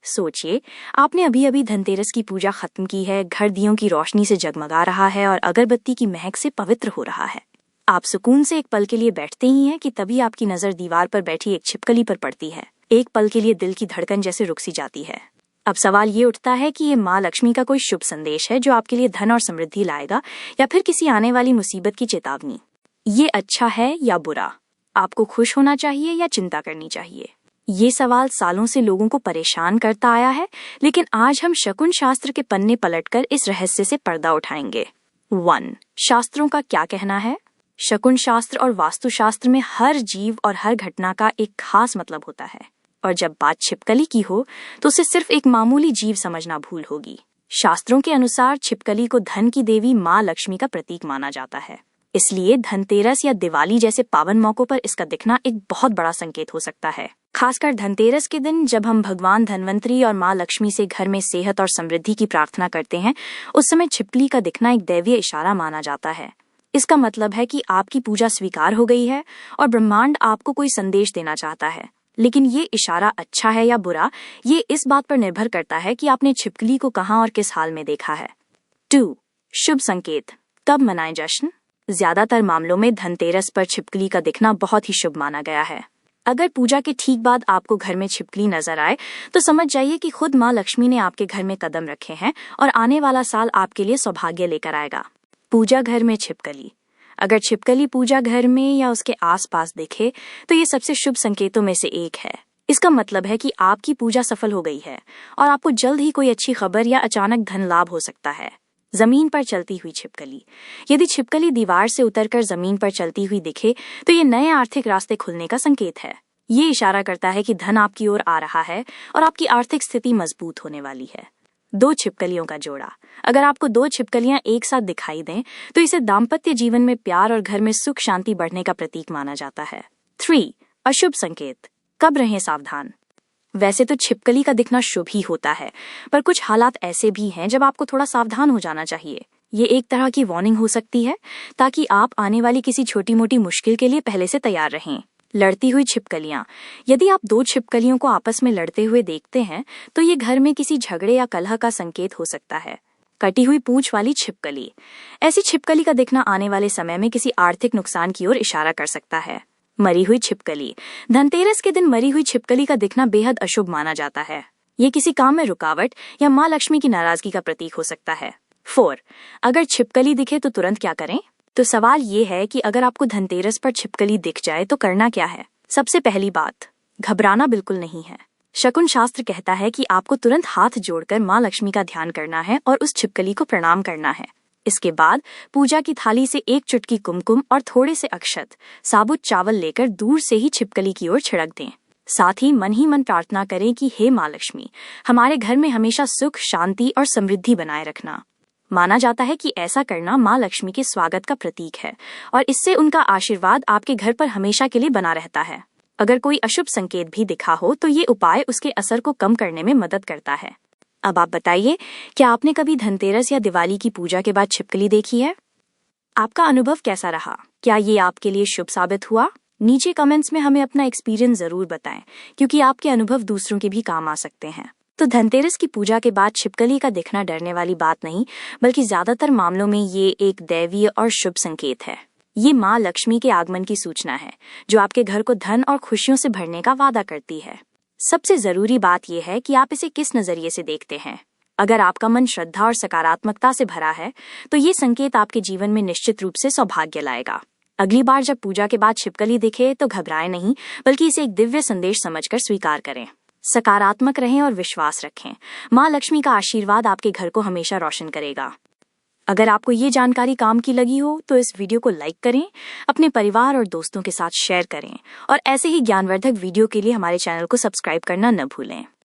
सोचिए, आपने अभी अभी धनतेरस की पूजा खत्म की है, घर दियों की रोशनी से जगमगा रहा है और अगरबत्ती की महक से पवित्र हो रहा है। आप सुकून से एक पल के लिए बैठते ही हैं कि तभी आपकी नजर दीवार पर बैठी एक छिपकली पर पड़ती है। एक पल के लिए दिल की धड़कन जैसे रुक सी जाती है। अब सवाल ये उठता है कि ये माँ लक्ष्मी का कोई शुभ संदेश है जो आपके लिए धन और समृद्धि लाएगा, या फिर किसी आने वाली मुसीबत की चेतावनी। ये अच्छा है या बुरा? आपको खुश होना चाहिए या चिंता करनी चाहिए? ये सवाल सालों से लोगों को परेशान करता आया है, लेकिन आज हम शकुन शास्त्र के पन्ने पलटकर इस रहस्य से पर्दा उठाएंगे। 1. शास्त्रों का क्या कहना है? शकुन शास्त्र और वास्तु शास्त्र में हर जीव और हर घटना का एक खास मतलब होता है, और जब बात छिपकली की हो तो उसे सिर्फ एक मामूली जीव समझना भूल होगी। शास्त्रों के अनुसार छिपकली को धन की देवी माँ लक्ष्मी का प्रतीक माना जाता है, इसलिए धनतेरस या दिवाली जैसे पावन मौकों पर इसका दिखना एक बहुत बड़ा संकेत हो सकता है। खासकर धनतेरस के दिन जब हम भगवान धनवंतरी और माँ लक्ष्मी से घर में सेहत और समृद्धि की प्रार्थना करते हैं, उस समय छिपकली का दिखना एक दैवीय इशारा माना जाता है। इसका मतलब है कि आपकी पूजा स्वीकार हो गई है और ब्रह्मांड आपको कोई संदेश देना चाहता है। लेकिन ये इशारा अच्छा है या बुरा, ये इस बात पर निर्भर करता है कि आपने छिपकली को कहाँ और किस हाल में देखा है। 2. शुभ संकेत। कब मनाएं जश्न? ज्यादातर मामलों में धनतेरस पर छिपकली का दिखना बहुत ही शुभ माना गया है। अगर पूजा के ठीक बाद आपको घर में छिपकली नजर आए तो समझ जाइए कि खुद माँ लक्ष्मी ने आपके घर में कदम रखे हैं और आने वाला साल आपके लिए सौभाग्य लेकर आएगा। पूजा घर में छिपकली। अगर छिपकली पूजा घर में या उसके आसपास दिखे तो ये सबसे शुभ संकेतों में से एक है। इसका मतलब है कि आपकी पूजा सफल हो गई है और आपको जल्द ही कोई अच्छी खबर या अचानक धन लाभ हो सकता है। जमीन पर चलती हुई छिपकली। यदि छिपकली दीवार से उतरकर जमीन पर चलती हुई दिखे तो ये नए आर्थिक रास्ते खुलने का संकेत है। ये इशारा करता है कि धन आपकी ओर आ रहा है और आपकी आर्थिक स्थिति मजबूत होने वाली है। 2 छिपकलियों का जोड़ा। अगर आपको 2 छिपकलियां एक साथ दिखाई दें तो इसे दाम्पत्य जीवन में प्यार और घर में सुख शांति बढ़ने का प्रतीक माना जाता है। 3. अशुभ संकेत। कब रहें सावधान? वैसे तो छिपकली का दिखना शुभ ही होता है, पर कुछ हालात ऐसे भी हैं जब आपको थोड़ा सावधान हो जाना चाहिए। ये एक तरह की वार्निंग हो सकती है, ताकि आप आने वाली किसी छोटी मोटी मुश्किल के लिए पहले से तैयार रहें। लड़ती हुई छिपकलियां। यदि आप 2 छिपकलियों को आपस में लड़ते हुए देखते हैं तो ये घर में किसी झगड़े या कलह का संकेत हो सकता है। कटी हुई पूंछ वाली छिपकली। ऐसी छिपकली का दिखना आने वाले समय में किसी आर्थिक नुकसान की ओर इशारा कर सकता है। मरी हुई छिपकली। धनतेरस के दिन मरी हुई छिपकली का दिखना बेहद अशुभ माना जाता है। ये किसी काम में रुकावट या माँ लक्ष्मी की नाराजगी का प्रतीक हो सकता है। 4. अगर छिपकली दिखे तो तुरंत क्या करें? तो सवाल ये है कि अगर आपको धनतेरस पर छिपकली दिख जाए तो करना क्या है? सबसे पहली बात, घबराना बिल्कुल नहीं है। शकुन शास्त्र कहता है कि आपको तुरंत हाथ जोड़कर माँ लक्ष्मी का ध्यान करना है और उस छिपकली को प्रणाम करना है। इसके बाद पूजा की थाली से एक चुटकी कुमकुम और थोड़े से अक्षत, साबुत चावल लेकर दूर से ही छिपकली की ओर छिड़क दें। साथ ही मन प्रार्थना करें कि हे माँ लक्ष्मी, हमारे घर में हमेशा सुख, शांति और समृद्धि बनाए रखना। माना जाता है कि ऐसा करना माँ लक्ष्मी के स्वागत का प्रतीक है और इससे उनका आशीर्वाद आपके घर पर हमेशा के लिए बना रहता है। अगर कोई अशुभ संकेत भी दिखा हो तो ये उपाय उसके असर को कम करने में मदद करता है। अब आप बताइए, क्या आपने कभी धनतेरस या दिवाली की पूजा के बाद छिपकली देखी है? आपका अनुभव कैसा रहा? क्या ये आपके लिए शुभ साबित हुआ? नीचे कमेंट्स में हमें अपना एक्सपीरियंस जरूर बताएं, क्योंकि आपके अनुभव दूसरों के भी काम आ सकते हैं। तो धनतेरस की पूजा के बाद छिपकली का दिखना डरने वाली बात नहीं, बल्कि ज्यादातर मामलों में ये एक दैवीय और शुभ संकेत है। ये माँ लक्ष्मी के आगमन की सूचना है, जो आपके घर को धन और खुशियों से भरने का वादा करती है। सबसे जरूरी बात यह है कि आप इसे किस नजरिए से देखते हैं। अगर आपका मन श्रद्धा और सकारात्मकता से भरा है तो ये संकेत आपके जीवन में निश्चित रूप से सौभाग्य लाएगा। अगली बार जब पूजा के बाद छिपकली दिखे तो घबराएं नहीं, बल्कि इसे एक दिव्य संदेश समझकर स्वीकार करें। सकारात्मक रहें और विश्वास रखें। माँ लक्ष्मी का आशीर्वाद आपके घर को हमेशा रोशन करेगा। अगर आपको ये जानकारी काम की लगी हो तो इस वीडियो को लाइक करें, अपने परिवार और दोस्तों के साथ शेयर करें और ऐसे ही ज्ञानवर्धक वीडियो के लिए हमारे चैनल को सब्सक्राइब करना न भूलें।